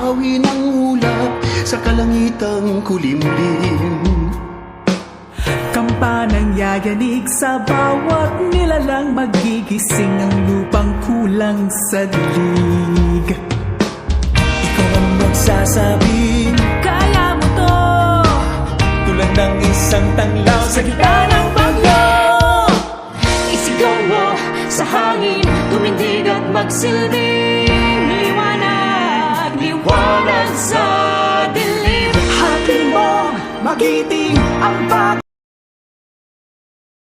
Buhawi ng ulap sa kalangitang kulimlim. Kampanang yayanig sa bawat nilalang, magigising ang lupang kulang sa dilig. Ikaw ang magsasabing Kaya mo to, tulad ng isang tanglaw sa gitna ng bagyo. Isigaw mo sa hangin, tumindig at magsilbing liwanag, liwanag sa dilim. hatiin mo, magiting ang